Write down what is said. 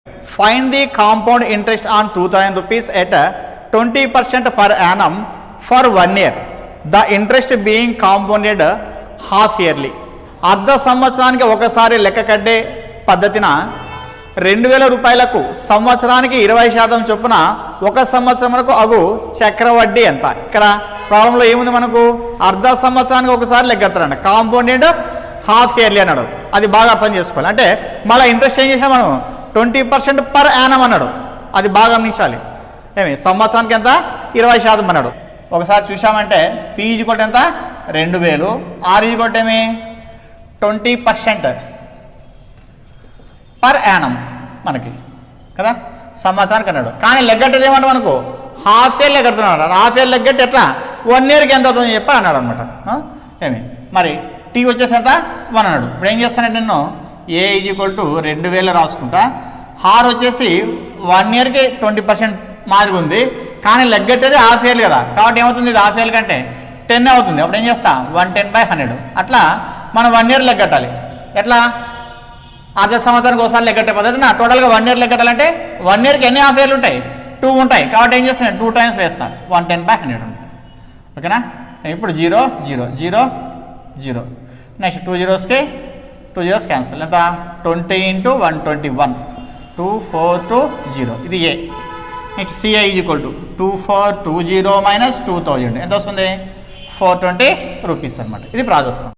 Find the compound interest on 2000 rupees at 20% per annum for 1 year. The interest being compounded half yearly. అర్ధ సంవత్సరానికి ఒకసారి లెక్క కట్టే పద్ధతిన 2000 రూపాయలకు సంవత్సరానికి 20% చొప్పున ఒక సంవత్సరంకు అగు చక్రవడ్డీ ఎంత? ఇక్కడ ప్రాబ్లంలో ఏముంది మనకు? అర్ధ సంవత్సరానికి ఒకసారి లెక్క కడతారండి. కాంపౌండెడ్ హాఫ్ ఇయర్లీ అన్నాడు. అది బాగా అర్థం చేసుకోవాలి. అంటే మళ్ళీ ఇంట్రెస్ట్ ఏం చేసాం మనం? 20% పర్ యానం అన్నాడు. అది బాగా గమనించాలి. ఏమి సంవత్సరానికి ఎంత? 20% అన్నాడు. ఒకసారి చూసామంటే పి ఈజ్వల్ ఎంత? 2000. ఆర్ ఈజ్వల్ ఏమి? 20% పర్ యానం మనకి కదా, సంవత్సరానికి అన్నాడు. కానీ లెగ్గట్టేది ఏమంటే మనకు హాఫ్ ఇయర్ లెగ్గడుతున్నాడు. హాఫ్ ఇయర్ లెగ్గట్టి ఎట్లా 1 ఇయర్కి ఎంత అవుతుందని చెప్పి అన్నాడు అనమాట. ఏమి మరి టీ వచ్చేసి ఎంత? 1 అన్నాడు. ఇప్పుడు ఏం చేస్తానంటే నేను ఏ ఈజ్వల్ టు 2000 రాసుకుంటా. హార్ వచ్చేసి 1 ఇయర్కి 20% మార్క్ ఉంది. కానీ లెగ్గట్టేది హాఫ్ ఇయర్ కదా, కాబట్టి ఏమవుతుంది? ఇది హాఫ్ ఇయర్ కంటే 10 అవుతుంది. అప్పుడు ఏం చేస్తా? 110/100. అట్లా మనం 1 ఇయర్ లెగ్గట్టాలి. ఎట్లా? అర్ధ సంవత్సరానికి ఒకసారి లెక్కట్టే పద్ధతి. టోటల్గా 1 ఇయర్ లెక్కటాలంటే 1 ఇయర్కి ఎన్ని హాఫ్ ఇయర్లు ఉంటాయి? 2 ఉంటాయి. కాబట్టి ఏం చేస్తాను? 2 టైమ్స్ వేస్తాను. 110/100 ఉంటుంది. ఓకేనా? ఇప్పుడు 0 0 0 0. Next 2 zeros cancel. ఎంత? 20 × 121 2420. ఇది A. Next CI equal to 2420 - 2000 ఎంత వస్తుంది? 420 రూపీస్ అనమాట. ఇది ప్రాసెస్.